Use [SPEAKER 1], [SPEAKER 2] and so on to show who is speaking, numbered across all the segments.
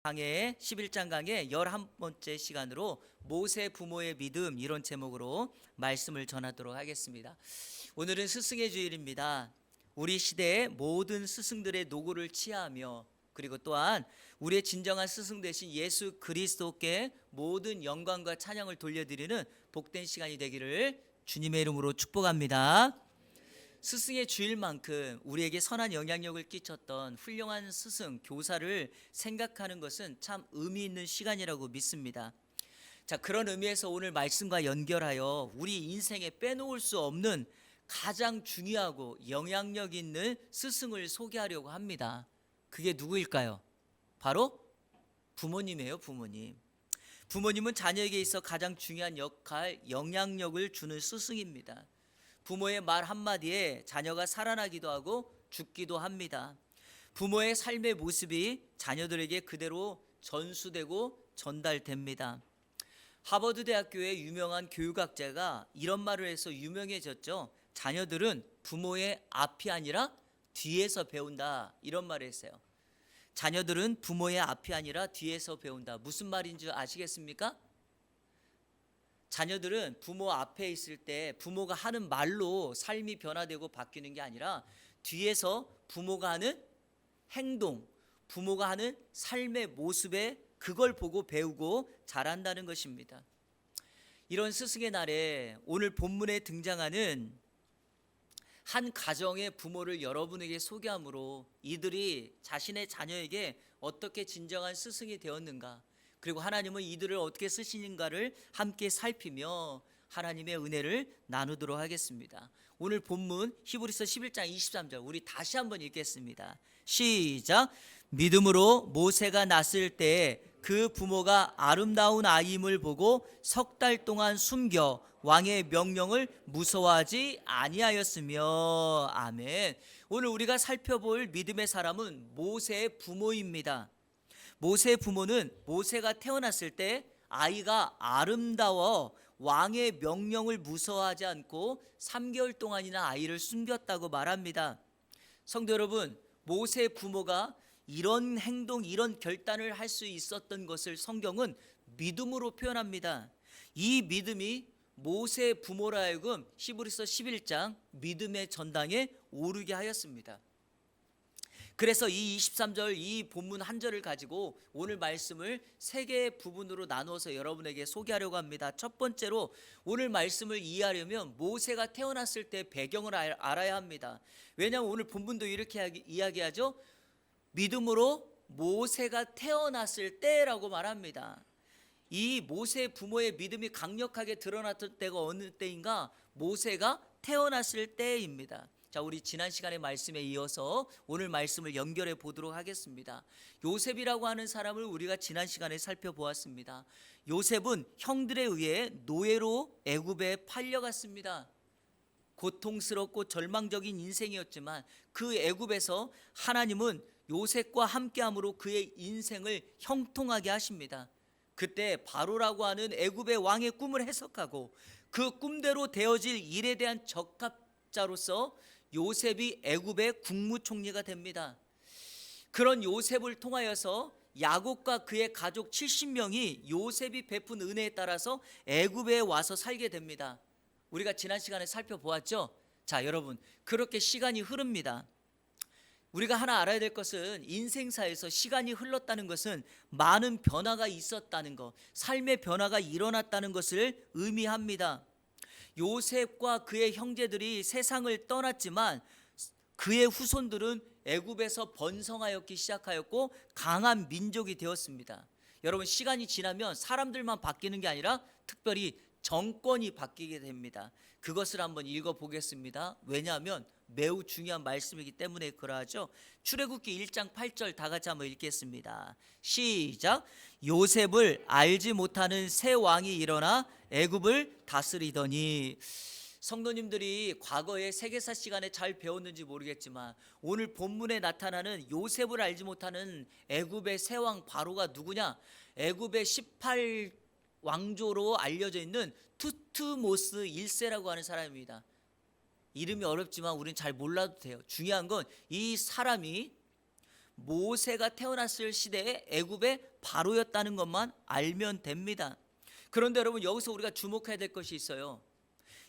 [SPEAKER 1] 강의 11장 강의 11번째 시간으로 모세 부모의 믿음, 이런 제목으로 말씀을 전하도록 하겠습니다. 오늘은 스승의 주일입니다. 우리 시대의 모든 스승들의 노고를 치하하며, 그리고 또한 우리의 진정한 스승 되신 예수 그리스도께 모든 영광과 찬양을 돌려드리는 복된 시간이 되기를 주님의 이름으로 축복합니다. 스승의 주일만큼 우리에게 선한 영향력을 끼쳤던 훌륭한 스승, 교사를 생각하는 것은 참 의미 있는 시간이라고 믿습니다. 자, 그런 의미에서 오늘 말씀과 연결하여 우리 인생에 빼놓을 수 없는 가장 중요하고 영향력 있는 스승을 소개하려고 합니다. 그게 누구일까요? 바로 부모님이에요. 부모님. 부모님은 자녀에게 있어 가장 중요한 역할, 영향력을 주는 스승입니다. 부모의 말 한마디에 자녀가 살아나기도 하고 죽기도 합니다. 부모의 삶의 모습이 자녀들에게 그대로 전수되고 전달됩니다. 하버드 대학교의 유명한 교육학자가 이런 말을 해서 유명해졌죠. 자녀들은 부모의 앞이 아니라 뒤에서 배운다, 이런 말을 했어요. 자녀들은 부모의 앞이 아니라 뒤에서 배운다. 무슨 말인지 아시겠습니까? 자녀들은 부모 앞에 있을 때 부모가 하는 말로 삶이 변화되고 바뀌는 게 아니라 뒤에서 부모가 하는 행동, 부모가 하는 삶의 모습에 그걸 보고 배우고 자란다는 것입니다. 이런 스승의 날에 오늘 본문에 등장하는 한 가정의 부모를 여러분에게 소개함으로 이들이 자신의 자녀에게 어떻게 진정한 스승이 되었는가, 그리고 하나님은 이들을 어떻게 쓰시는가를 함께 살피며 하나님의 은혜를 나누도록 하겠습니다. 오늘 본문 히브리서 11장 23절 우리 다시 한번 읽겠습니다. 시작. 믿음으로 모세가 났을 때 그 부모가 아름다운 아이임을 보고 석 달 동안 숨겨 왕의 명령을 무서워하지 아니하였으며. 아멘. 오늘 우리가 살펴볼 믿음의 사람은 모세의 부모입니다. 모세의 부모는 모세가 태어났을 때 아이가 아름다워 왕의 명령을 무서워하지 않고 3개월 동안이나 아이를 숨겼다고 말합니다. 성도 여러분, 모세의 부모가 이런 행동, 이런 결단을 할 수 있었던 것을 성경은 믿음으로 표현합니다. 이 믿음이 모세의 부모라 하여금 히브리서 11장 믿음의 전당에 오르게 하였습니다. 그래서 이 23절 이 본문 한 절을 가지고 오늘 말씀을 세 개의 부분으로 나누어서 여러분에게 소개하려고 합니다. 첫 번째로 오늘 말씀을 이해하려면 모세가 태어났을 때 배경을 알아야 합니다. 왜냐하면 오늘 본문도 이렇게 이야기하죠. 믿음으로 모세가 태어났을 때라고 말합니다. 이 모세의 부모의 믿음이 강력하게 드러났던 때가 어느 때인가? 모세가 태어났을 때입니다. 자, 우리 지난 시간의 말씀에 이어서 오늘 말씀을 연결해 보도록 하겠습니다. 요셉이라고 하는 사람을 우리가 지난 시간에 살펴보았습니다. 요셉은 형들에 의해 노예로 애굽에 팔려갔습니다. 고통스럽고 절망적인 인생이었지만 그 애굽에서 하나님은 요셉과 함께함으로 그의 인생을 형통하게 하십니다. 그때 바로라고 하는 애굽의 왕의 꿈을 해석하고 그 꿈대로 되어질 일에 대한 적합자로서 요셉이 애굽의 국무총리가 됩니다. 그런 요셉을 통하여서 야곱과 그의 가족 70명이 요셉이 베푼 은혜에 따라서 애굽에 와서 살게 됩니다. 우리가 지난 시간에 살펴보았죠. 자, 여러분, 그렇게 시간이 흐릅니다. 우리가 하나 알아야 될 것은 인생사에서 시간이 흘렀다는 것은 많은 변화가 있었다는 것, 삶의 변화가 일어났다는 것을 의미합니다. 요셉과 그의 형제들이 세상을 떠났지만 그의 후손들은 애굽에서 번성하였기 시작하였고 강한 민족이 되었습니다. 여러분, 시간이 지나면 사람들만 바뀌는 게 아니라 특별히 정권이 바뀌게 됩니다. 그것을 한번 읽어보겠습니다. 왜냐하면 매우 중요한 말씀이기 때문에 그러하죠. 출애굽기 1장 8절 다 같이 한번 읽겠습니다. 시작. 요셉을 알지 못하는 새 왕이 일어나 애굽을 다스리더니. 성도님들이 과거의 세계사 시간에 잘 배웠는지 모르겠지만 오늘 본문에 나타나는 요셉을 알지 못하는 애굽의 새 왕 바로가 누구냐? 애굽의 18왕조로 알려져 있는 투트모스 1세라고 하는 사람입니다. 이름이 어렵지만 우리는 잘 몰라도 돼요. 중요한 건 이 사람이 모세가 태어났을 시대에 애굽의 바로였다는 것만 알면 됩니다. 그런데 여러분, 여기서 우리가 주목해야 될 것이 있어요.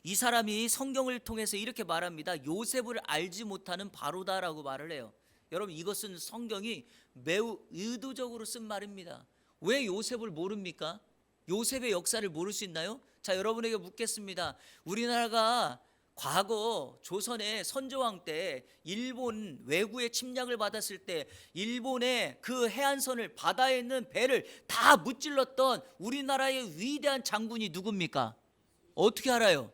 [SPEAKER 1] 이 사람이 성경을 통해서 이렇게 말합니다. 요셉을 알지 못하는 바로다라고 말을 해요. 여러분, 이것은 성경이 매우 의도적으로 쓴 말입니다. 왜 요셉을 모릅니까? 요셉의 역사를 모를 수 있나요? 자, 여러분에게 묻겠습니다. 우리나라가 과거 조선의 선조왕 때 일본 왜구의 침략을 받았을 때 일본의 그 해안선을, 바다에 있는 배를 다 무찔렀던 우리나라의 위대한 장군이 누굽니까? 어떻게 알아요?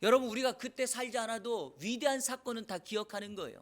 [SPEAKER 1] 여러분, 우리가 그때 살지 않아도 위대한 사건은 다 기억하는 거예요.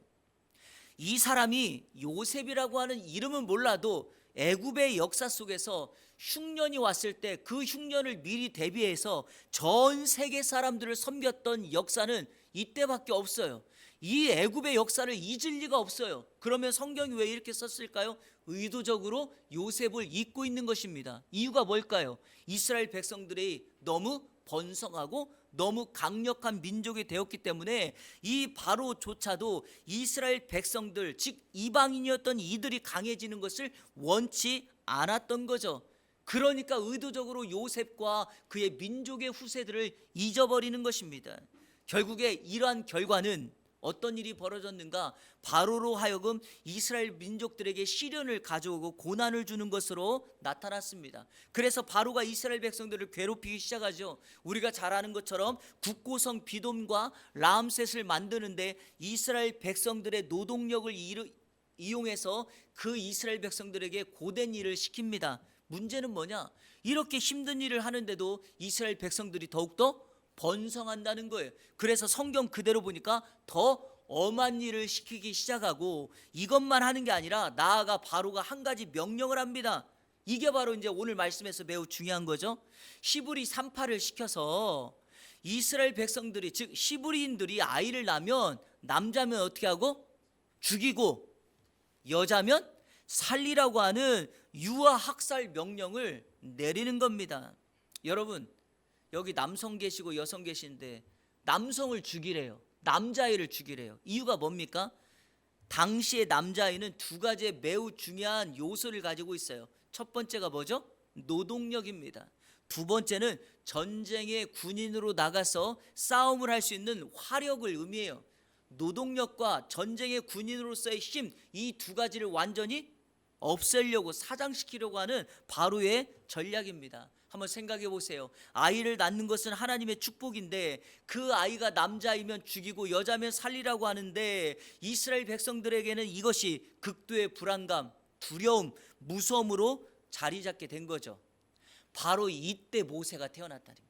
[SPEAKER 1] 이 사람이 요셉이라고 하는 이름은 몰라도 애굽의 역사 속에서 흉년이 왔을 때 그 흉년을 미리 대비해서 전 세계 사람들을 섬겼던 역사는 이때밖에 없어요. 이 애굽의 역사를 잊을 리가 없어요. 그러면 성경이 왜 이렇게 썼을까요? 의도적으로 요셉을 잊고 있는 것입니다. 이유가 뭘까요? 이스라엘 백성들이 너무 번성하고 너무 강력한 민족이 되었기 때문에 이 바로조차도 이스라엘 백성들, 즉 이방인이었던 이들이 강해지는 것을 원치 않았던 거죠. 그러니까 의도적으로 요셉과 그의 민족의 후세들을 잊어버리는 것입니다. 결국에 이러한 결과는 어떤 일이 벌어졌는가? 바로로 하여금 이스라엘 민족들에게 시련을 가져오고 고난을 주는 것으로 나타났습니다. 그래서 바로가 이스라엘 백성들을 괴롭히기 시작하죠. 우리가 잘 아는 것처럼 국고성 비돔과 라암셋을 만드는데 이스라엘 백성들의 노동력을 이용해서 그 이스라엘 백성들에게 고된 일을 시킵니다. 문제는 뭐냐? 이렇게 힘든 일을 하는데도 이스라엘 백성들이 더욱더 번성한다는 거예요. 그래서 성경 그대로 보니까 더 엄한 일을 시키기 시작하고, 이것만 하는 게 아니라 나아가 바로가 한 가지 명령을 합니다. 이게 바로 이제 오늘 말씀에서 매우 중요한 거죠. 히브리 38을 시켜서 이스라엘 백성들이, 즉 히브리인들이 아이를 낳으면 남자면 어떻게 하고? 죽이고, 여자면 살리라고 하는 유아 학살 명령을 내리는 겁니다. 여러분, 여기 남성 계시고 여성 계신데 남성을 죽이래요. 남자아이를 죽이래요. 이유가 뭡니까? 당시의 남자아이는 두 가지의 매우 중요한 요소를 가지고 있어요. 첫 번째가 뭐죠? 노동력입니다. 두 번째는 전쟁의 군인으로 나가서 싸움을 할 수 있는 화력을 의미해요. 노동력과 전쟁의 군인으로서의 힘, 이 두 가지를 완전히 없애려고, 사장시키려고 하는 바로의 전략입니다. 한번 생각해 보세요. 아이를 낳는 것은 하나님의 축복인데 그 아이가 남자이면 죽이고 여자면 살리라고 하는데 이스라엘 백성들에게는 이것이 극도의 불안감, 두려움, 무서움으로 자리 잡게 된 거죠. 바로 이때 모세가 태어났다는 거예요.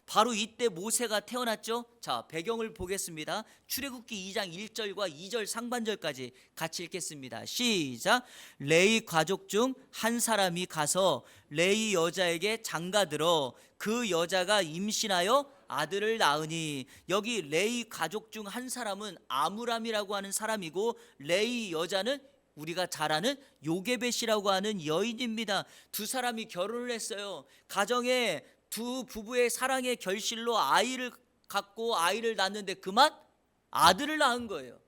[SPEAKER 1] 바로 이때 모세가 태어났죠. 자, 배경을 보겠습니다. 출애굽기 2장 1절과 2절 상반절까지 같이 읽겠습니다. 시작. 레위 가족 중 한 사람이 가서 레위 여자에게 장가들어 그 여자가 임신하여 아들을 낳으니, 여기 레위 가족 중 한 사람은 아므람이라고 하는 사람이고, 레위 여자는 우리가 잘 아는 요게벳이라고 하는 여인입니다. 두 사람이 결혼을 했어요. 가정에 두 부부의 사랑의 결실로 아이를 갖고 아이를 낳는데 그만 아들을 낳은 거예요.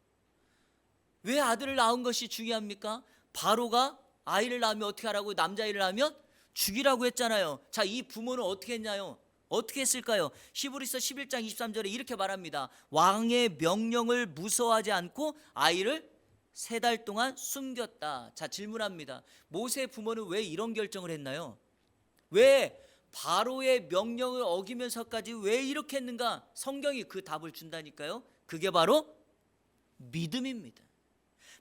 [SPEAKER 1] 왜 아들을 낳은 것이 중요합니까? 바로가 아이를 낳으면 어떻게 하라고? 남자아이를 낳으면 죽이라고 했잖아요. 자, 이 부모는 어떻게 했나요? 어떻게 했을까요? 히브리서 11장 23절에 이렇게 말합니다. 왕의 명령을 무서워하지 않고 아이를 3달 동안 숨겼다. 자, 질문합니다. 모세의 부모는 왜 이런 결정을 했나요? 왜 바로의 명령을 어기면서까지 왜 이렇게 했는가? 성경이 그 답을 준다니까요. 그게 바로 믿음입니다.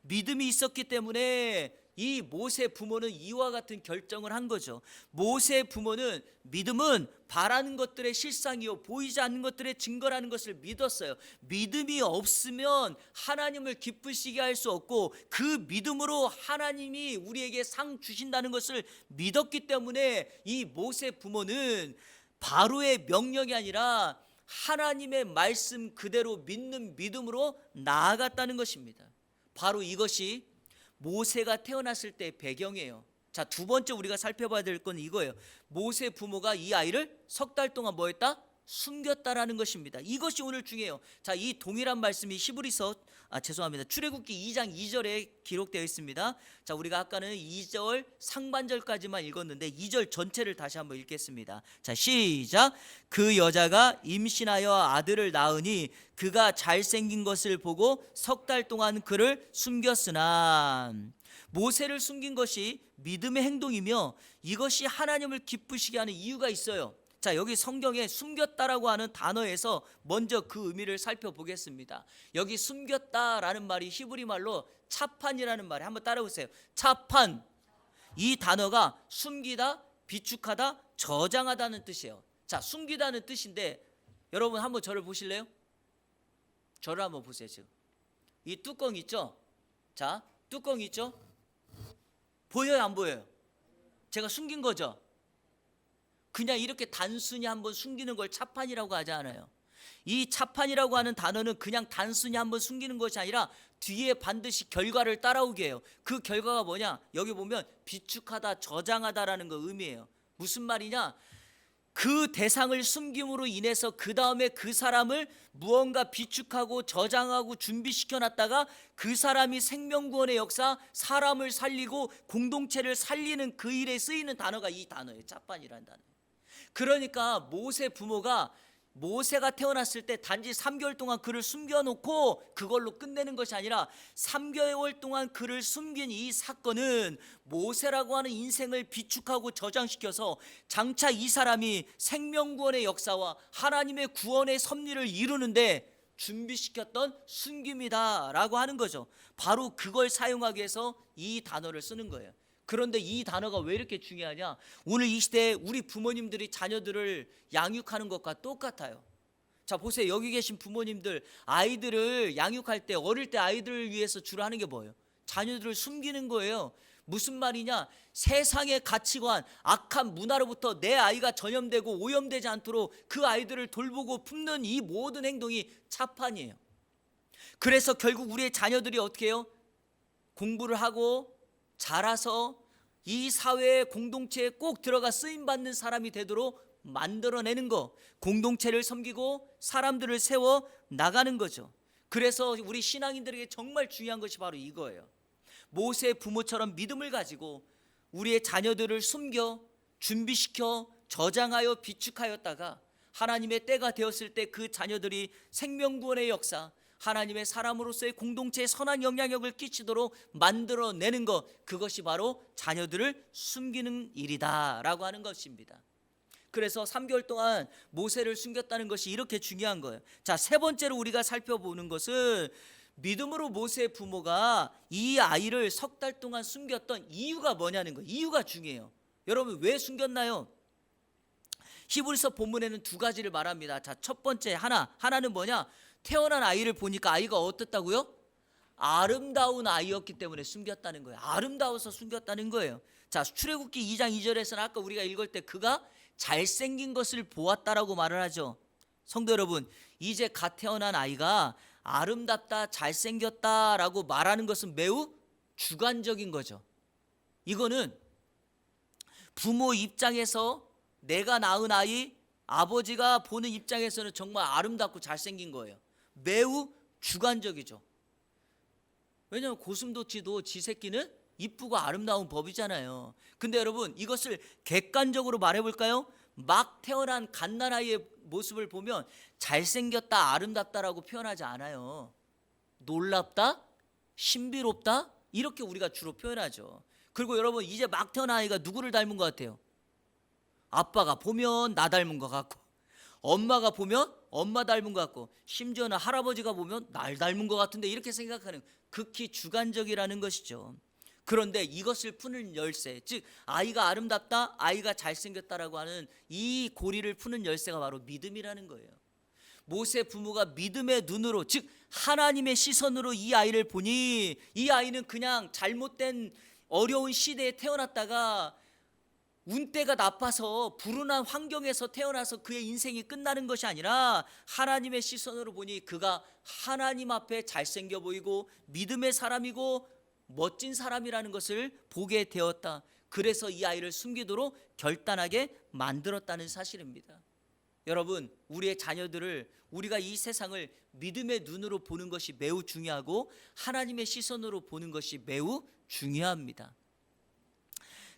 [SPEAKER 1] 믿음이 있었기 때문에 이 모세 부모는 이와 같은 결정을 한 거죠. 모세 부모는, 믿음은 바라는 것들의 실상이요 보이지 않는 것들의 증거라는 것을 믿었어요. 믿음이 없으면 하나님을 기쁘시게 할 수 없고, 그 믿음으로 하나님이 우리에게 상 주신다는 것을 믿었기 때문에 이 모세 부모는 바로의 명령이 아니라 하나님의 말씀 그대로 믿는 믿음으로 나아갔다는 것입니다. 바로 이것이 모세가 태어났을 때의 배경이에요. 자, 두 번째 우리가 살펴봐야 될 건 이거예요. 모세 부모가 이 아이를 3달 동안 뭐 했다? 숨겼다라는 것입니다. 이것이 오늘 중요해요. 자, 이 동일한 말씀이 출애굽기 2장 2절에 기록되어 있습니다. 자, 우리가 아까는 2절 상반절까지만 읽었는데 2절 전체를 다시 한번 읽겠습니다. 자, 시작. 그 여자가 임신하여 아들을 낳으니 그가 잘생긴 것을 보고 석 달 동안 그를 숨겼으나, 모세를 숨긴 것이 믿음의 행동이며 이것이 하나님을 기쁘시게 하는 이유가 있어요. 자, 여기 성경에 숨겼다라고 하는 단어에서 먼저 그 의미를 살펴보겠습니다. 여기 숨겼다라는 말이 히브리 말로 차판이라는 말이에요. 한번 따라해보세요. 차판. 이 단어가 숨기다, 비축하다, 저장하다는 뜻이에요. 자, 숨기다는 뜻인데 여러분 한번 저를 보실래요? 저를 한번 보세요. 지금 이 뚜껑 있죠? 자, 뚜껑 있죠? 보여요, 안 보여요? 제가 숨긴 거죠? 그냥 이렇게 단순히 한번 숨기는 걸 차판이라고 하지 않아요. 이 차판이라고 하는 단어는 그냥 단순히 한번 숨기는 것이 아니라 뒤에 반드시 결과를 따라오게 해요. 그 결과가 뭐냐? 여기 보면 비축하다, 저장하다라는 거 의미해요. 무슨 말이냐? 그 대상을 숨김으로 인해서 그 다음에 그 사람을 무언가 비축하고 저장하고 준비시켜 놨다가 그 사람이 생명구원의 역사, 사람을 살리고 공동체를 살리는 그 일에 쓰이는 단어가 이 단어예요. 차판이라는 단어. 그러니까 모세 부모가 모세가 태어났을 때 단지 3개월 동안 그를 숨겨놓고 그걸로 끝내는 것이 아니라 3개월 동안 그를 숨긴 이 사건은 모세라고 하는 인생을 비축하고 저장시켜서 장차 이 사람이 생명구원의 역사와 하나님의 구원의 섭리를 이루는데 준비시켰던 숨김이다라고 하는 거죠. 바로 그걸 사용하기 위해서 이 단어를 쓰는 거예요. 그런데 이 단어가 왜 이렇게 중요하냐? 오늘 이 시대에 우리 부모님들이 자녀들을 양육하는 것과 똑같아요. 자, 보세요. 여기 계신 부모님들, 아이들을 양육할 때, 어릴 때 아이들을 위해서 주로 하는 게 뭐예요? 자녀들을 숨기는 거예요. 무슨 말이냐? 세상의 가치관, 악한 문화로부터 내 아이가 전염되고 오염되지 않도록 그 아이들을 돌보고 품는 이 모든 행동이 차판이에요. 그래서 결국 우리의 자녀들이 어떻게 해요? 공부를 하고 자라서 이 사회의 공동체에 꼭 들어가 쓰임받는 사람이 되도록 만들어내는 거, 공동체를 섬기고 사람들을 세워 나가는 거죠. 그래서 우리 신앙인들에게 정말 중요한 것이 바로 이거예요. 모세 부모처럼 믿음을 가지고 우리의 자녀들을 숨겨 준비시켜 저장하여 비축하였다가 하나님의 때가 되었을 때 그 자녀들이 생명구원의 역사, 하나님의 사람으로서의 공동체에 선한 영향력을 끼치도록 만들어내는 것, 그것이 바로 자녀들을 숨기는 일이다라고 하는 것입니다. 그래서 3개월 동안 모세를 숨겼다는 것이 이렇게 중요한 거예요. 자, 세 번째로 우리가 살펴보는 것은 믿음으로 모세의 부모가 이 아이를 석 달 동안 숨겼던 이유가 뭐냐는 거예요. 이유가 중요해요. 여러분, 왜 숨겼나요? 히브리서 본문에는 두 가지를 말합니다. 자, 첫 번째 하나는 뭐냐? 태어난 아이를 보니까 아이가 어떻다고요? 아름다운 아이였기 때문에 숨겼다는 거예요. 아름다워서 숨겼다는 거예요. 자, 출애굽기 2장 2절에서는 아까 우리가 읽을 때 그가 잘생긴 것을 보았다라고 말을 하죠. 성도 여러분, 이제 갓 태어난 아이가 아름답다, 잘생겼다라고 말하는 것은 매우 주관적인 거죠. 이거는 부모 입장에서 내가 낳은 아이, 아버지가 보는 입장에서는 정말 아름답고 잘생긴 거예요. 매우 주관적이죠. 왜냐하면 고슴도치도 지 새끼는 이쁘고 아름다운 법이잖아요. 근데 여러분, 이것을 객관적으로 말해볼까요? 막 태어난 갓난아이의 모습을 보면 잘생겼다, 아름답다라고 표현하지 않아요. 놀랍다, 신비롭다, 이렇게 우리가 주로 표현하죠. 그리고 여러분, 이제 막 태어난 아이가 누구를 닮은 것 같아요? 아빠가 보면 나 닮은 것 같고, 엄마가 보면 엄마 닮은 것 같고, 심지어는 할아버지가 보면 날 닮은 것 같은데, 이렇게 생각하는, 극히 주관적이라는 것이죠. 그런데 이것을 푸는 열쇠, 즉 아이가 아름답다, 아이가 잘생겼다라고 하는 이 고리를 푸는 열쇠가 바로 믿음이라는 거예요. 모세 부모가 믿음의 눈으로, 즉 하나님의 시선으로 이 아이를 보니 이 아이는 그냥 잘못된 어려운 시대에 태어났다가 운때가 나빠서 불운한 환경에서 태어나서 그의 인생이 끝나는 것이 아니라 하나님의 시선으로 보니 그가 하나님 앞에 잘생겨 보이고 믿음의 사람이고 멋진 사람이라는 것을 보게 되었다. 그래서 이 아이를 숨기도록 결단하게 만들었다는 사실입니다. 여러분, 우리의 자녀들을, 우리가 이 세상을 믿음의 눈으로 보는 것이 매우 중요하고 하나님의 시선으로 보는 것이 매우 중요합니다.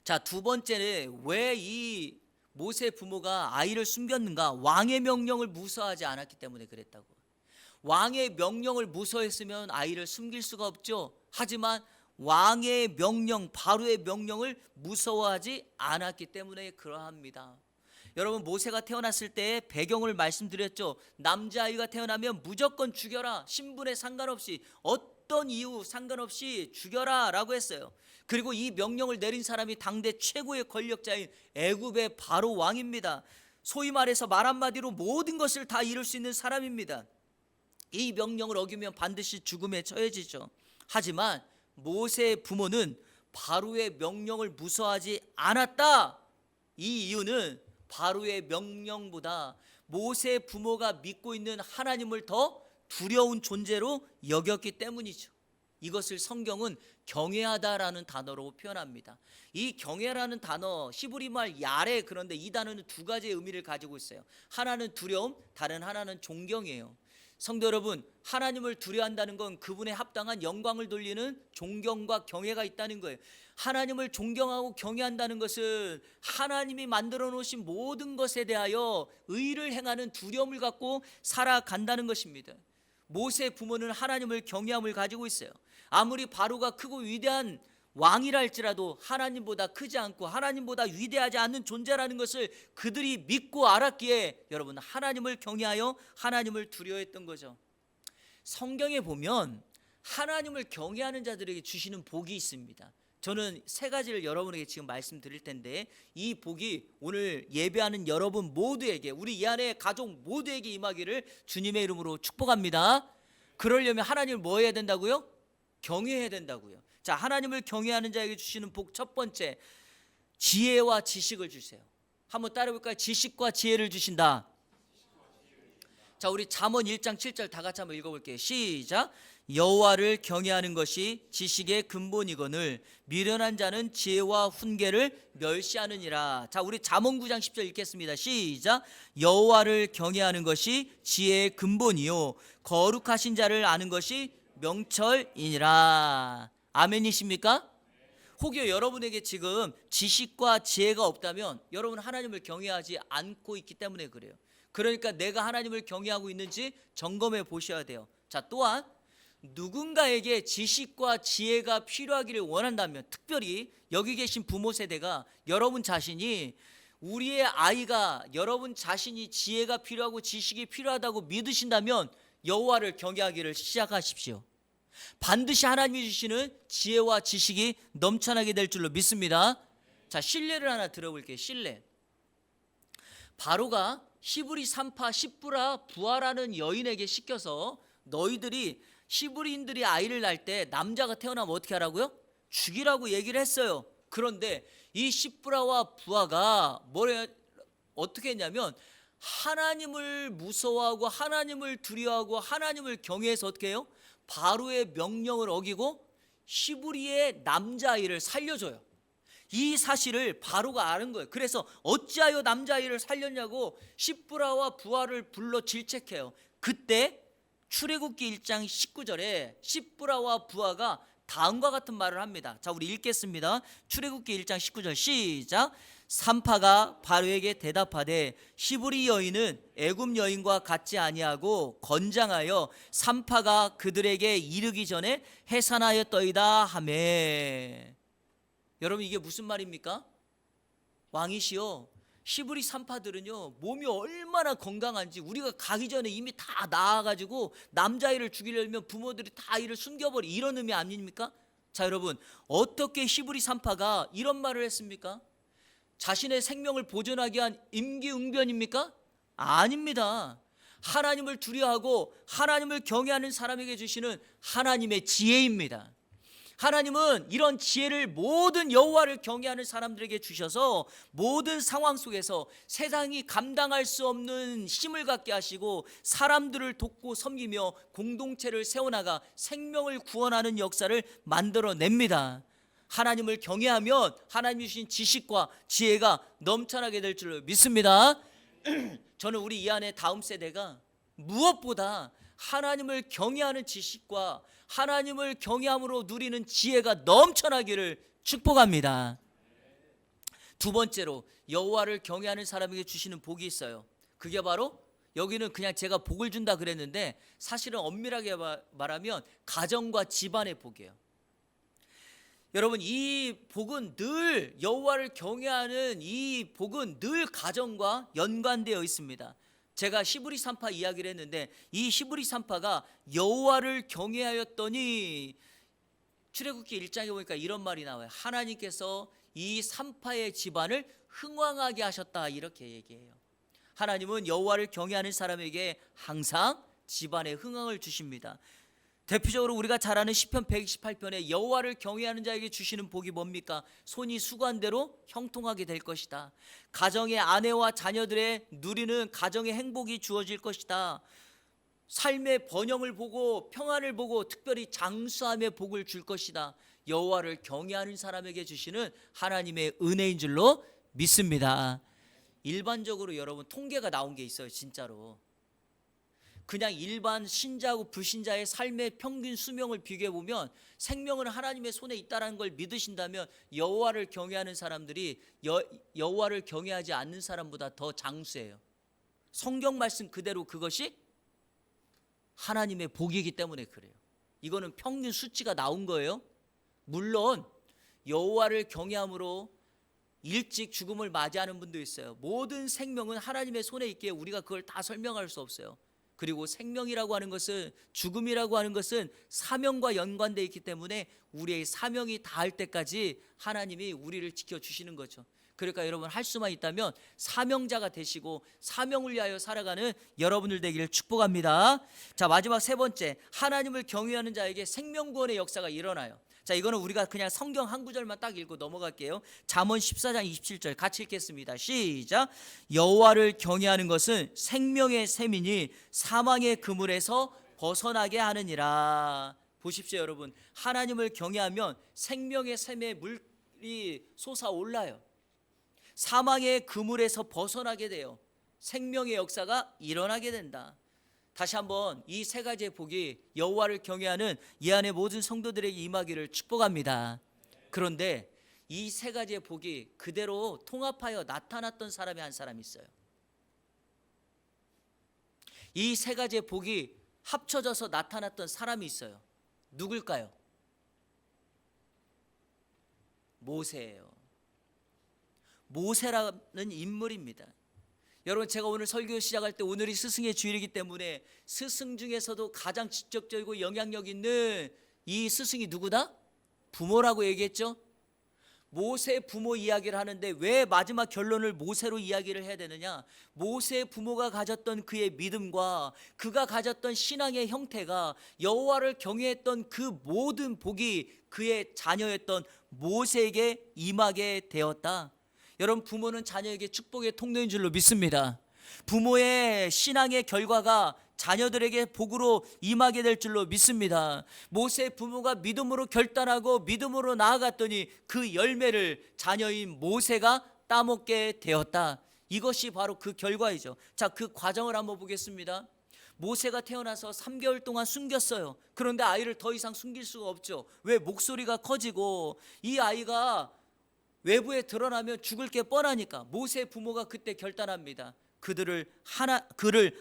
[SPEAKER 1] 자, 두 번째는 왜 이 모세 부모가 아이를 숨겼는가? 왕의 명령을 무서워하지 않았기 때문에 그랬다고. 왕의 명령을 무서워했으면 아이를 숨길 수가 없죠. 하지만 왕의 명령, 바로의 명령을 무서워하지 않았기 때문에 그러합니다. 여러분, 모세가 태어났을 때 배경을 말씀드렸죠. 남자아이가 태어나면 무조건 죽여라. 신분에 상관없이, 어떤 이유 상관없이 죽여라 라고 했어요. 그리고 이 명령을 내린 사람이 당대 최고의 권력자인 애굽의 바로 왕입니다. 소위 말해서 말 한마디로 모든 것을 다 이룰 수 있는 사람입니다. 이 명령을 어기면 반드시 죽음에 처해지죠. 하지만 모세의 부모는 바로의 명령을 무서워하지 않았다. 이 이유는 바로의 명령보다 모세의 부모가 믿고 있는 하나님을 더 두려운 존재로 여겼기 때문이죠. 이것을 성경은 경외하다라는 단어로 표현합니다. 이 경외라는 단어, 히브리말 야레, 그런데 이 단어는 두 가지의 의미를 가지고 있어요. 하나는 두려움, 다른 하나는 존경이에요. 성도 여러분, 하나님을 두려워한다는 건 그분의 합당한 영광을 돌리는 존경과 경외가 있다는 거예요. 하나님을 존경하고 경외한다는 것은 하나님이 만들어 놓으신 모든 것에 대하여 의를 행하는 두려움을 갖고 살아간다는 것입니다. 모세의 부모는 하나님을 경외함을 가지고 있어요. 아무리 바로가 크고 위대한 왕이라 할지라도 하나님보다 크지 않고 하나님보다 위대하지 않는 존재라는 것을 그들이 믿고 알았기에 여러분, 하나님을 경외하여 하나님을 두려워했던 거죠. 성경에 보면 하나님을 경외하는 자들에게 주시는 복이 있습니다. 저는 세 가지를 여러분에게 지금 말씀드릴 텐데, 이 복이 오늘 예배하는 여러분 모두에게, 우리 이 안에 가족 모두에게 임하기를 주님의 이름으로 축복합니다. 그러려면 하나님을 뭐 해야 된다고요? 경외해야 된다고요. 자, 하나님을 경외하는 자에게 주시는 복, 첫 번째, 지혜와 지식을 주세요. 한번 따라해볼까요? 지식과 지혜를 주신다. 자, 우리 잠언 1장 7절 다 같이 한번 읽어볼게요. 시작. 여호와를 경외하는 것이 지식의 근본이거늘 미련한 자는 지혜와 훈계를 멸시하느니라. 자, 우리 잠언 9장 10절 읽겠습니다. 시작. 여호와를 경외하는 것이 지혜의 근본이요 거룩하신 자를 아는 것이 명철이니라. 아멘이십니까? 혹여 여러분에게 지금 지식과 지혜가 없다면 여러분 하나님을 경외하지 않고 있기 때문에 그래요. 그러니까 내가 하나님을 경외하고 있는지 점검해 보셔야 돼요. 자, 또한 누군가에게 지식과 지혜가 필요하기를 원한다면, 특별히 여기 계신 부모 세대가 여러분 자신이, 우리의 아이가 여러분 자신이 지혜가 필요하고 지식이 필요하다고 믿으신다면 여호와를 경외하기를 시작하십시오. 반드시 하나님이 주시는 지혜와 지식이 넘쳐나게 될 줄로 믿습니다. 자, 신뢰를 하나 들어볼게요. 신뢰. 바로가 히브리 산파 십부라 부하라는 여인에게 시켜서 너희들이 히브리인들이 아이를 낳을 때 남자가 태어나면 어떻게 하라고요? 죽이라고 얘기를 했어요. 그런데 이 십부라와 부하가 어떻게 했냐면 하나님을 무서워하고 하나님을 두려워하고 하나님을 경외해서 어떻게 해요? 바로의 명령을 어기고 히브리의 남자아이를 살려줘요. 이 사실을 바로가 아는 거예요. 그래서 어찌하여 남자아이를 살렸냐고 십부라와 부하를 불러 질책해요. 그때 출애굽기 1장 19절에 십부라와 부하가 다음과 같은 말을 합니다. 자, 우리 읽겠습니다. 출애굽기 1장 19절 시작. 산파가 바로에게 대답하되 히브리 여인은 애굽 여인과 같지 아니하고 건장하여 산파가 그들에게 이르기 전에 해산하였더이다 하매. 여러분, 이게 무슨 말입니까? 왕이시여, 히브리 산파들은요 몸이 얼마나 건강한지 우리가 가기 전에 이미 다 나아가지고 남자아이를 죽이려면 부모들이 다 아이를 숨겨버리, 이런 의미 아닙니까? 자, 여러분, 어떻게 히브리 산파가 이런 말을 했습니까? 자신의 생명을 보존하기 위한 임기응변입니까? 아닙니다. 하나님을 두려워하고 하나님을 경외하는 사람에게 주시는 하나님의 지혜입니다. 하나님은 이런 지혜를 모든 여호와를 경외하는 사람들에게 주셔서 모든 상황 속에서 세상이 감당할 수 없는 힘을 갖게 하시고 사람들을 돕고 섬기며 공동체를 세워나가 생명을 구원하는 역사를 만들어냅니다. 하나님을 경외하면 하나님이 주신 지식과 지혜가 넘쳐나게 될 줄 믿습니다. 저는 우리 이 안에 다음 세대가 무엇보다 하나님을 경외하는 지식과 하나님을 경외함으로 누리는 지혜가 넘쳐나기를 축복합니다. 두 번째로 여호와를 경외하는 사람에게 주시는 복이 있어요. 그게 바로 여기는 그냥 제가 복을 준다 그랬는데 사실은 엄밀하게 말하면 가정과 집안의 복이에요. 여러분, 이 복은 늘 여호와를 경외하는 이 복은 늘 가정과 연관되어 있습니다. 제가 히브리 산파 이야기를 했는데 이 히브리 산파가 여호와를 경외하였더니 출애굽기 1장에 보니까 이런 말이 나와요. 하나님께서 이 산파의 집안을 흥왕하게 하셨다, 이렇게 얘기해요. 하나님은 여호와를 경외하는 사람에게 항상 집안에 흥왕을 주십니다. 대표적으로 우리가 잘 아는 시편 128편에 여호와를 경외하는 자에게 주시는 복이 뭡니까? 손이 수고한 대로 형통하게 될 것이다. 가정의 아내와 자녀들의 누리는 가정의 행복이 주어질 것이다. 삶의 번영을 보고 평안을 보고 특별히 장수함의 복을 줄 것이다. 여호와를 경외하는 사람에게 주시는 하나님의 은혜인 줄로 믿습니다. 일반적으로 여러분 통계가 나온 게 있어요. 진짜로 그냥 일반 신자하고 불신자의 삶의 평균 수명을 비교해 보면 생명은 하나님의 손에 있다는 걸 믿으신다면 여호와를 경외하는 사람들이 여호와를 경외하지 않는 사람보다 더 장수해요. 성경 말씀 그대로 그것이 하나님의 복이기 때문에 그래요. 이거는 평균 수치가 나온 거예요. 물론 여호와를 경외함으로 일찍 죽음을 맞이하는 분도 있어요. 모든 생명은 하나님의 손에 있기에 우리가 그걸 다 설명할 수 없어요. 그리고 생명이라고 하는 것은, 죽음이라고 하는 것은 사명과 연관되어 있기 때문에 우리의 사명이 다할 때까지 하나님이 우리를 지켜주시는 거죠. 그러니까 여러분 할 수만 있다면 사명자가 되시고 사명을 위하여 살아가는 여러분들 되기를 축복합니다. 자, 마지막 세 번째, 하나님을 경외하는 자에게 생명구원의 역사가 일어나요. 자, 이거는 우리가 그냥 성경 한 구절만 딱 읽고 넘어갈게요. 잠언 14장 27절 같이 읽겠습니다. 시작. 여호와를 경외하는 것은 생명의 샘이니 사망의 그물에서 벗어나게 하느니라. 보십시오 여러분, 하나님을 경외하면 생명의 샘에 물이 솟아올라요. 사망의 그물에서 벗어나게 돼요. 생명의 역사가 일어나게 된다. 다시 한번 이 세 가지의 복이 여호와를 경외하는 이 안의 모든 성도들에게 임하기를 축복합니다. 그런데 이 세 가지의 복이 그대로 통합하여 나타났던 사람이 한 사람이 있어요. 이 세 가지의 복이 합쳐져서 나타났던 사람이 있어요. 누굴까요? 모세예요. 모세라는 인물입니다. 여러분, 제가 오늘 설교 시작할 때 오늘이 스승의 주일이기 때문에 스승 중에서도 가장 직접적이고 영향력 있는 이 스승이 누구다? 부모라고 얘기했죠. 모세 부모 이야기를 하는데 왜 마지막 결론을 모세로 이야기를 해야 되느냐? 모세 부모가 가졌던 그의 믿음과 그가 가졌던 신앙의 형태가 여호와를 경외했던 그 모든 복이 그의 자녀였던 모세에게 임하게 되었다. 여러분, 부모는 자녀에게 축복의 통로인 줄로 믿습니다. 부모의 신앙의 결과가 자녀들에게 복으로 임하게 될 줄로 믿습니다. 모세 부모가 믿음으로 결단하고 믿음으로 나아갔더니 그 열매를 자녀인 모세가 따먹게 되었다. 이것이 바로 그 결과이죠. 자, 그 과정을 한번 보겠습니다. 모세가 태어나서 3개월 동안 숨겼어요. 그런데 아이를 더 이상 숨길 수가 없죠. 왜? 목소리가 커지고 이 아이가 외부에 드러나면 죽을 게 뻔하니까 모세 부모가 그때 결단합니다. 그를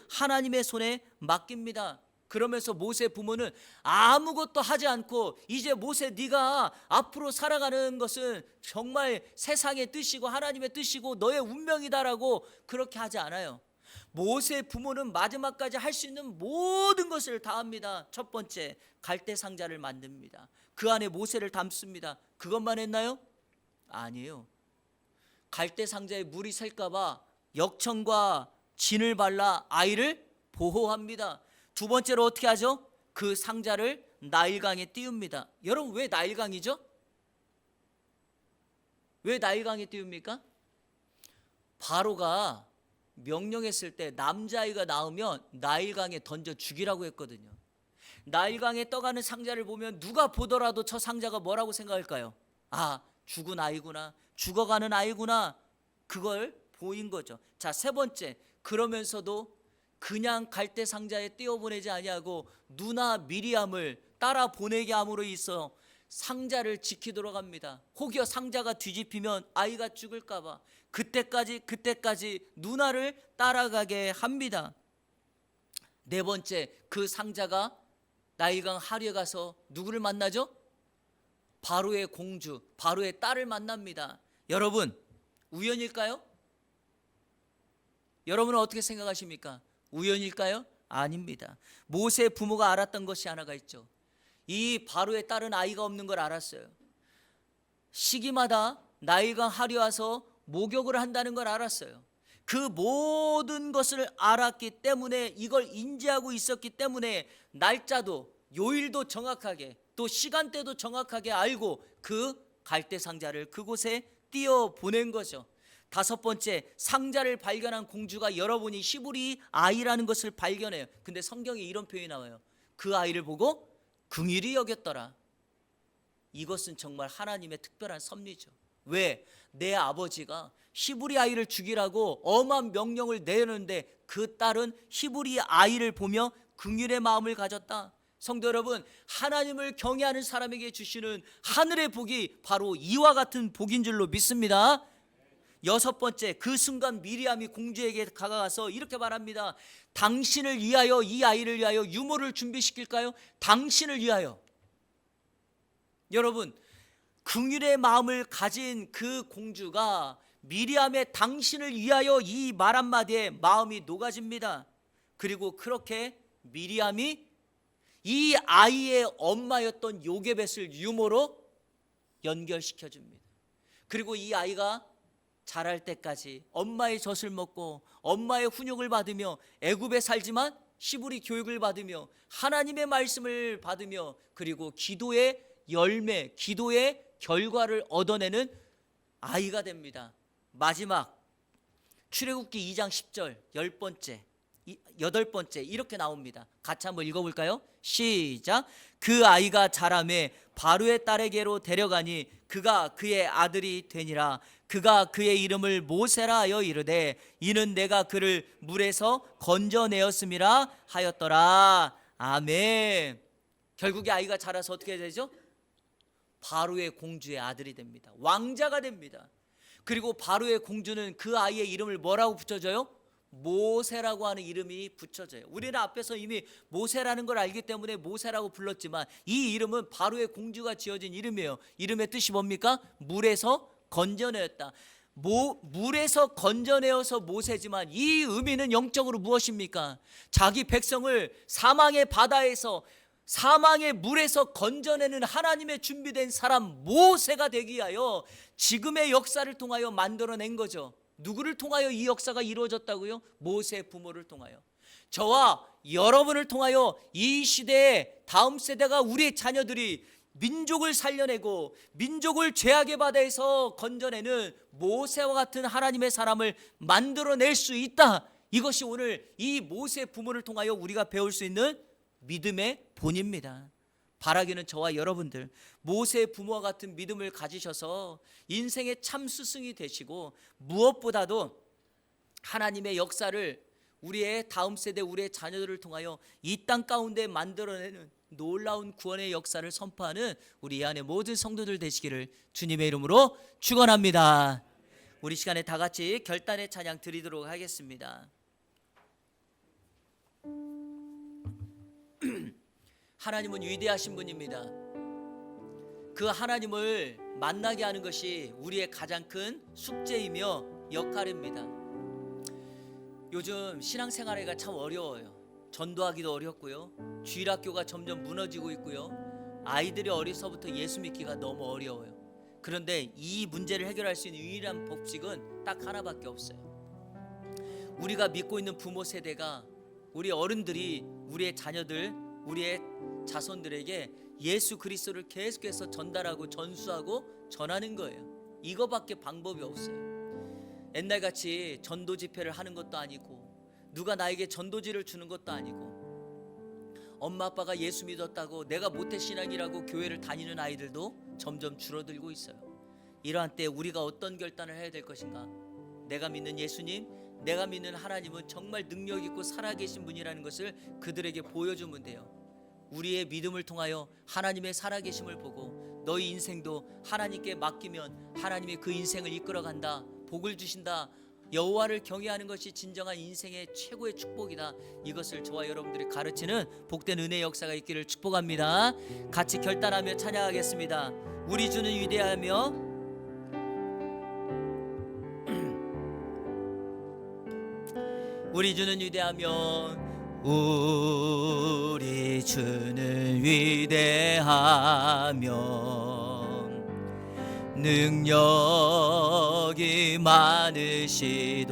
[SPEAKER 1] 하나님의 손에 맡깁니다. 그러면서 모세 부모는 아무것도 하지 않고 이제 모세 네가 앞으로 살아가는 것은 정말 세상의 뜻이고 하나님의 뜻이고 너의 운명이다라고 그렇게 하지 않아요. 모세 부모는 마지막까지 할 수 있는 모든 것을 다 합니다. 첫 번째, 갈대 상자를 만듭니다. 그 안에 모세를 담습니다. 그것만 했나요? 아니에요. 갈대 상자에 물이 셀까봐 역청과 진을 발라 아이를 보호합니다. 두 번째로 어떻게 하죠? 그 상자를 나일강에 띄웁니다. 여러분, 왜 나일강이죠? 왜 나일강에 띄웁니까? 바로가 명령했을 때 남자아이가 낳으면 나일강에 던져 죽이라고 했거든요. 나일강에 떠가는 상자를 보면 누가 보더라도 저 상자가 뭐라고 생각할까요? 아, 죽은 아이구나, 죽어가는 아이구나, 그걸 보인 거죠. 자, 세 번째, 그러면서도 그냥 갈대 상자에 띄어보내지 아니하고 누나 미리암을 따라 보내게 함으로 있어 상자를 지키도록 합니다. 혹여 상자가 뒤집히면 아이가 죽을까봐 그때까지 누나를 따라가게 합니다. 네 번째, 그 상자가 나일강 하류에 가서 누구를 만나죠? 바로의 공주, 바로의 딸을 만납니다. 여러분, 우연일까요? 여러분은 어떻게 생각하십니까? 우연일까요? 아닙니다. 모세의 부모가 알았던 것이 하나가 있죠. 이 바로의 딸은 아이가 없는 걸 알았어요. 시기마다 나일강 하류에 와서 목욕을 한다는 걸 알았어요. 그 모든 것을 알았기 때문에, 이걸 인지하고 있었기 때문에 날짜도 요일도 정확하게, 또 시간대도 정확하게 알고 그 갈대 상자를 그곳에 띄어 보낸 거죠. 다섯 번째, 상자를 발견한 공주가 여러분이 히브리 아이라는 것을 발견해요. 근데 성경에 이런 표현이 나와요. 그 아이를 보고 긍휼히 여겼더라. 이것은 정말 하나님의 특별한 섭리죠. 왜? 내 아버지가 히브리 아이를 죽이라고 엄한 명령을 내렸는데 그 딸은 히브리 아이를 보며 긍휼의 마음을 가졌다. 성도 여러분, 하나님을 경외하는 사람에게 주시는 하늘의 복이 바로 이와 같은 복인 줄로 믿습니다. 여섯 번째, 그 순간 미리암이 공주에게 다가가서 이렇게 말합니다. 당신을 위하여, 이 아이를 위하여 유모를 준비시킬까요? 당신을 위하여. 여러분, 긍휼의 마음을 가진 그 공주가 미리암의 당신을 위하여 이 말 한마디에 마음이 녹아집니다. 그리고 그렇게 미리암이 이 아이의 엄마였던 요게벳을 유모로 연결시켜 줍니다. 그리고 이 아이가 자랄 때까지 엄마의 젖을 먹고 엄마의 훈육을 받으며 애굽에 살지만 히브리 교육을 받으며 하나님의 말씀을 받으며 그리고 기도의 열매, 기도의 결과를 얻어내는 아이가 됩니다. 마지막 출애굽기 2장 10절 10번째, 8번째 이렇게 나옵니다. 같이 한번 읽어볼까요? 시작. 그 아이가 자라매 바로의 딸에게로 데려가니 그가 그의 아들이 되니라. 그가 그의 이름을 모세라 하여 이르되 이는 내가 그를 물에서 건져내었음이라 하였더라. 아멘. 결국에 아이가 자라서 어떻게 되죠? 바로의 공주의 아들이 됩니다. 왕자가 됩니다. 그리고 바로의 공주는 그 아이의 이름을 뭐라고 붙여줘요? 모세라고 하는 이름이 붙여져요. 우리는 앞에서 이미 모세라는 걸 알기 때문에 모세라고 불렀지만 이 이름은 바로의 공주가 지어진 이름이에요. 이름의 뜻이 뭡니까? 물에서 건져내었다. 물에서 건져내어서 모세지만 이 의미는 영적으로 무엇입니까? 자기 백성을 사망의 바다에서, 사망의 물에서 건져내는 하나님의 준비된 사람 모세가 되기 위하여 지금의 역사를 통하여 만들어낸 거죠. 누구를 통하여 이 역사가 이루어졌다고요? 모세의 부모를 통하여. 저와 여러분을 통하여 이 시대의 다음 세대가, 우리의 자녀들이 민족을 살려내고 민족을 죄악의 바다에서 건져내는 모세와 같은 하나님의 사람을 만들어낼 수 있다. 이것이 오늘 이 모세의 부모를 통하여 우리가 배울 수 있는 믿음의 본입니다. 바라기는 저와 여러분들 모세의 부모와 같은 믿음을 가지셔서 인생의 참 스승이 되시고 무엇보다도 하나님의 역사를 우리의 다음 세대, 우리의 자녀들을 통하여 이 땅 가운데 만들어내는 놀라운 구원의 역사를 선포하는 우리 이 안에 모든 성도들 되시기를 주님의 이름으로 축원합니다. 우리 시간에 다 같이 결단의 찬양 드리도록 하겠습니다. 하나님은 위대하신 분입니다. 그 하나님을 만나게 하는 것이 우리의 가장 큰 숙제이며 역할입니다. 요즘 신앙생활하기가 참 어려워요. 전도하기도 어렵고요. 주일학교가 점점 무너지고 있고요. 아이들이 어려서부터 예수 믿기가 너무 어려워요. 그런데 이 문제를 해결할 수 있는 유일한 법칙은 딱 하나밖에 없어요. 우리가 믿고 있는 부모 세대가, 우리 어른들이 우리의 자녀들, 우리의 자손들에게 예수 그리스도를 계속해서 전달하고 전수하고 전하는 거예요. 이거밖에 방법이 없어요. 옛날같이 전도 집회를 하는 것도 아니고 누가 나에게 전도지를 주는 것도 아니고 엄마 아빠가 예수 믿었다고 내가 모태신앙이라고 교회를 다니는 아이들도 점점 줄어들고 있어요. 이러한 때 우리가 어떤 결단을 해야 될 것인가? 내가 믿는 예수님, 내가 믿는 하나님은 정말 능력 있고 살아계신 분이라는 것을 그들에게 보여주면 돼요. 우리의 믿음을 통하여 하나님의 살아계심을 보고 너희 인생도 하나님께 맡기면 하나님이 그 인생을 이끌어간다, 복을 주신다, 여호와를 경외하는 것이 진정한 인생의 최고의 축복이다. 이것을 저와 여러분들이 가르치는 복된 은혜의 역사가 있기를 축복합니다. 같이 결단하며 찬양하겠습니다. 우리 주는 위대하며 우리 주는 위대하며 우리 주는 위대하며 능력이 많으시도다.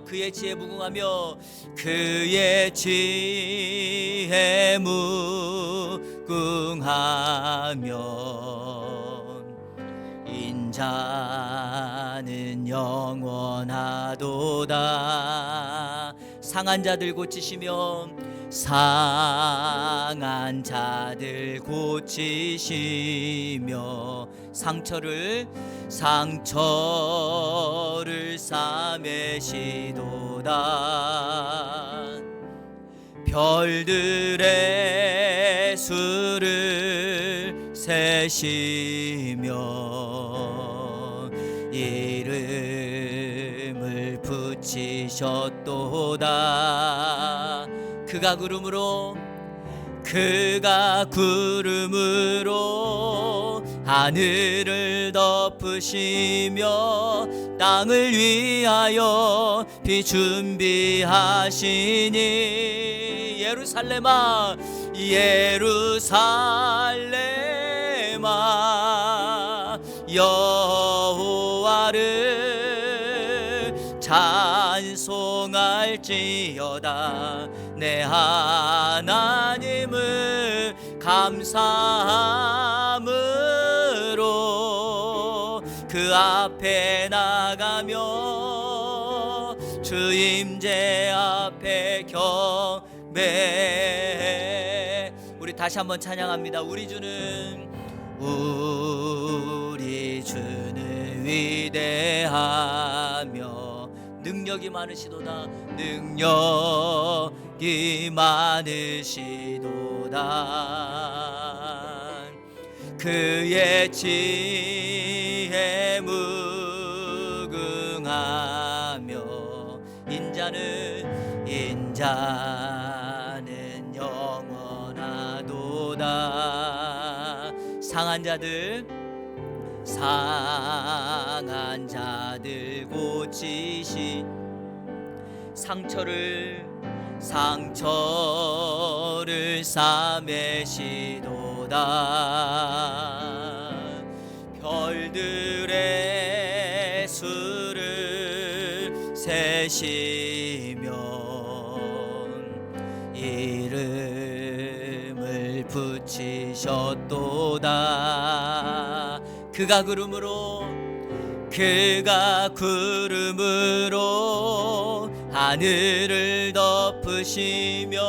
[SPEAKER 1] 그의 지혜 무궁하며 그의 지혜 무궁하며 인자는 영원하도다. 상한 자들 고치시며 상한 자들 고치시며 상처를 싸매시도다. 별들의 수를 세시며 이름을 붙이셨도다. 그가 구름으로 하늘을 덮으시며 땅을 위하여 비 준비하시니 예루살렘아 예루살렘아 여호와를 찬송할지어다. 내 하나님을 감사함으로 그 앞에 나가며 주 임재 앞에 경배. 우리 다시 한번 찬양합니다. 우리 주는 위대하며 능력이 많으시도다. 능력이 많으시도다. 그의 지혜 무궁하며 인자는 영원하도다. 상한 자들 고치시 상처를 싸매시도다. 별들의 수를 세시며 이름을 붙이셨도다. 그가 구름으로 하늘을 덮으시며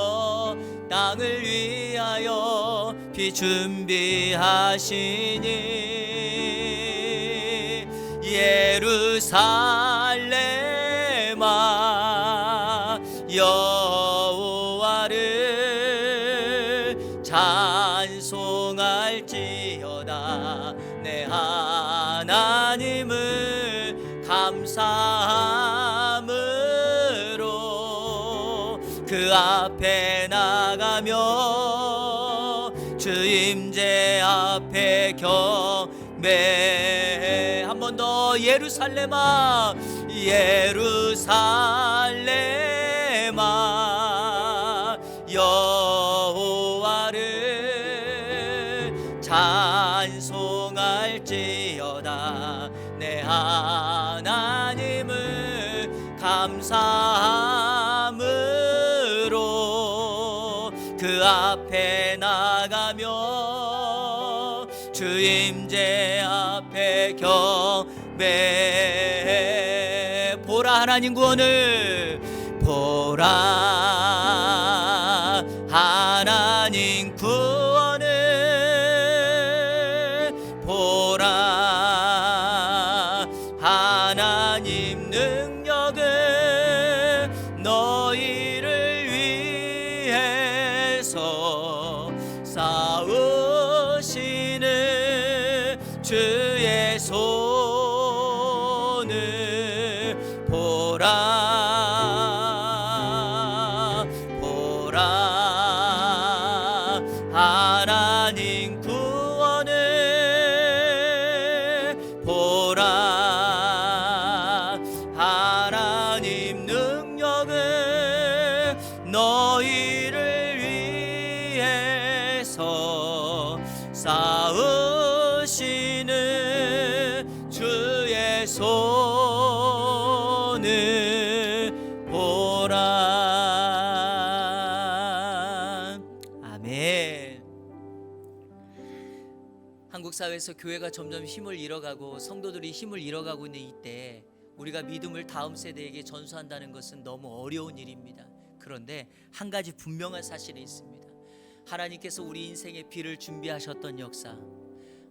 [SPEAKER 1] 땅을 위하여 비 준비하시니 예루살렘아 여호와를 찬송할지어다. 내 하나님을 감사함으로 그 앞에 나가며 주 임재 앞에 경배. 한 번 더 예루살렘아 예루살렘아 여호와를 찬송할지어다. 내 하나님을 감사함으로 그 앞에 나가며 주 임재 앞에 경배. 보라 하나님 구원을 보라 하나님 구원을 보라 하나님 능력을 위해서 싸우시는 주의 손을 보라 보라 하나님 구원을 보라 하나님 능력을 너희를 위해서 싸우시는 주의 손을 보라. 아멘. 한국 사회에서 교회가 점점 힘을 잃어가고 성도들이 힘을 잃어가고 있는 이때 우리가 믿음을 다음 세대에게 전수한다는 것은 너무 어려운 일입니다. 그런데 한 가지 분명한 사실이 있습니다. 하나님께서 우리 인생의 비를 준비하셨던 역사,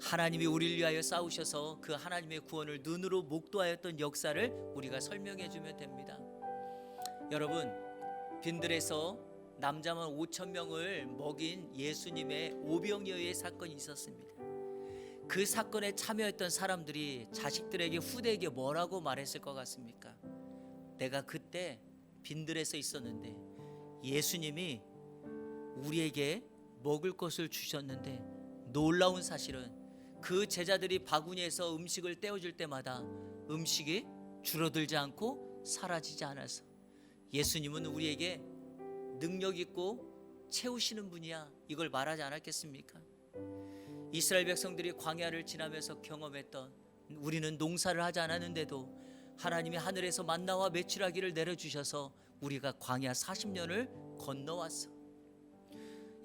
[SPEAKER 1] 하나님이 우리를 위하여 싸우셔서 그 하나님의 구원을 눈으로 목도하였던 역사를 우리가 설명해 주면 됩니다. 여러분, 빈들에서 남자만 5,000명을 먹인 예수님의 오병이어의 사건이 있었습니다. 그 사건에 참여했던 사람들이 자식들에게, 후대에게 뭐라고 말했을 것 같습니까? 내가 그때 빈들에서 있었는데 예수님이 우리에게 먹을 것을 주셨는데, 놀라운 사실은 그 제자들이 바구니에서 음식을 떼어줄 때마다 음식이 줄어들지 않고 사라지지 않아서 예수님은 우리에게 능력 있고 채우시는 분이야, 이걸 말하지 않았겠습니까? 이스라엘 백성들이 광야를 지나면서 경험했던, 우리는 농사를 하지 않았는데도 하나님이 하늘에서 만나와 메추라기를 내려주셔서 우리가 광야 40년을 건너왔어.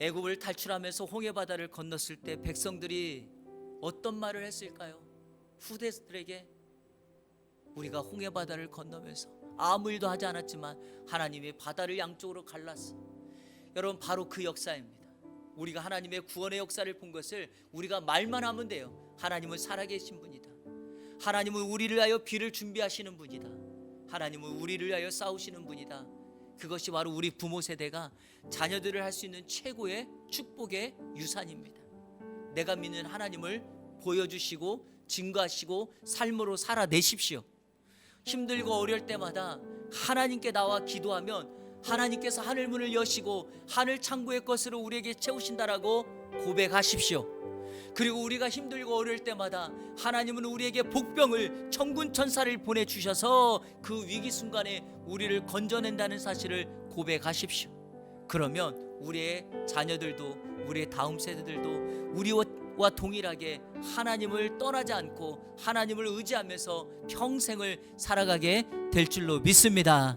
[SPEAKER 1] 애굽을 탈출하면서 홍해바다를 건넜을 때 백성들이 어떤 말을 했을까요? 후대들에게 우리가 홍해바다를 건너면서 아무 일도 하지 않았지만 하나님이 바다를 양쪽으로 갈랐어. 여러분, 바로 그 역사입니다. 우리가 하나님의 구원의 역사를 본 것을 우리가 말만 하면 돼요. 하나님은 살아계신 분이다. 하나님은 우리를 위하여 비를 준비하시는 분이다. 하나님은 우리를 위하여 싸우시는 분이다. 그것이 바로 우리 부모 세대가 자녀들을 할 수 있는 최고의 축복의 유산입니다. 내가 믿는 하나님을 보여주시고 증거하시고 삶으로 살아내십시오. 힘들고 어려울 때마다 하나님께 나와 기도하면 하나님께서 하늘 문을 여시고 하늘 창고의 것으로 우리에게 채우신다라고 고백하십시오. 그리고 우리가 힘들고 어려울 때마다 하나님은 우리에게 복병을, 천군 천사를 보내주셔서 그 위기 순간에 우리를 건져낸다는 사실을 고백하십시오. 그러면 우리의 자녀들도, 우리의 다음 세대들도 우리와 동일하게 하나님을 떠나지 않고 하나님을 의지하면서 평생을 살아가게 될 줄로 믿습니다.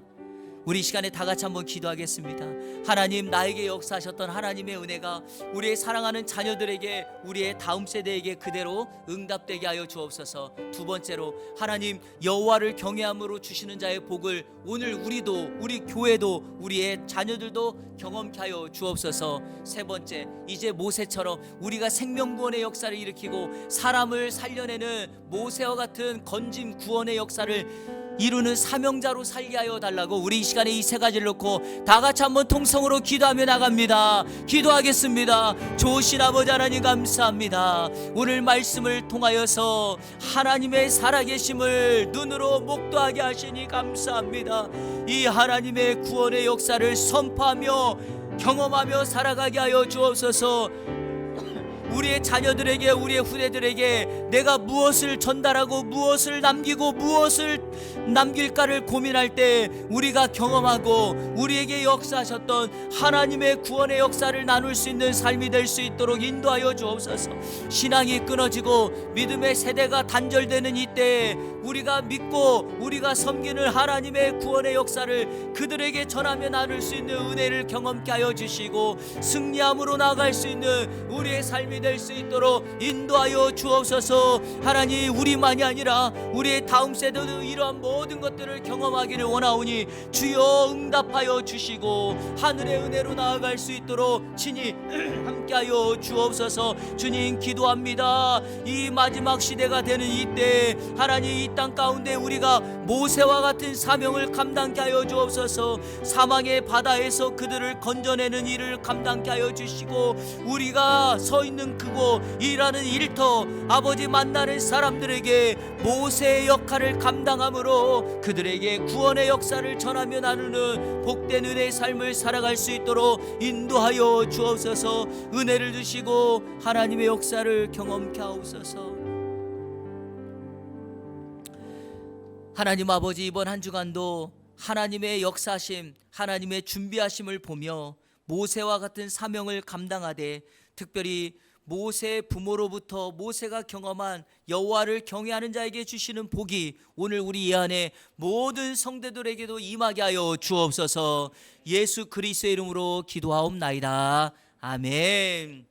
[SPEAKER 1] 우리 시간에 다 같이 한번 기도하겠습니다. 하나님, 나에게 역사하셨던 하나님의 은혜가 우리의 사랑하는 자녀들에게, 우리의 다음 세대에게 그대로 응답되게 하여 주옵소서. 두 번째로, 하나님, 여호와를 경외함으로 주시는 자의 복을 오늘 우리도, 우리 교회도, 우리의 자녀들도 경험케 하여 주옵소서. 세 번째, 이제 모세처럼 우리가 생명구원의 역사를 일으키고 사람을 살려내는 모세와 같은 건짐 구원의 역사를 이루는 사명자로 살게 하여 달라고 우리 이 시간에 이 세 가지를 놓고 다 같이 한번 통성으로 기도하며 나갑니다. 기도하겠습니다. 좋으신 아버지 하나님, 감사합니다. 오늘 말씀을 통하여서 하나님의 살아계심을 눈으로 목도하게 하시니 감사합니다. 이 하나님의 구원의 역사를 선포하며 경험하며 살아가게 하여 주옵소서. 우리의 자녀들에게, 우리의 후대들에게 내가 무엇을 전달하고 무엇을 남기고 무엇을 남길까를 고민할 때 우리가 경험하고 우리에게 역사하셨던 하나님의 구원의 역사를 나눌 수 있는 삶이 될 수 있도록 인도하여 주옵소서. 신앙이 끊어지고 믿음의 세대가 단절되는 이때에 우리가 믿고 우리가 섬기는 하나님의 구원의 역사를 그들에게 전하며 나눌 수 있는 은혜를 경험케 하여 주시고 승리함으로 나아갈 수 있는 우리의 삶이 될 수 있도록 인도하여 주옵소서. 하나님, 우리만이 아니라 우리의 다음 세대도 이러한 모든 것들을 경험하기를 원하오니 주여 응답하여 주시고 하늘의 은혜로 나아갈 수 있도록 친히 함께하여 주옵소서. 주님, 기도합니다. 이 마지막 시대가 되는 이때 하나님, 이 이 땅 가운데 우리가 모세와 같은 사명을 감당케 하여 주옵소서. 사망의 바다에서 그들을 건져내는 일을 감당케 하여 주시고, 우리가 서 있는 그곳, 일하는 일터, 아버지 만나는 사람들에게 모세의 역할을 감당함으로 그들에게 구원의 역사를 전하며 나누는 복된 은혜의 삶을 살아갈 수 있도록 인도하여 주옵소서. 은혜를 주시고 하나님의 역사를 경험케 하옵소서. 하나님 아버지, 이번 한 주간도 하나님의 역사심, 하나님의 준비하심을 보며 모세와 같은 사명을 감당하되, 특별히 모세의 부모로부터 모세가 경험한 여호와를 경외하는 자에게 주시는 복이 오늘 우리 이 안에 모든 성도들에게도 임하게 하여 주옵소서. 예수 그리스도의 이름으로 기도하옵나이다. 아멘.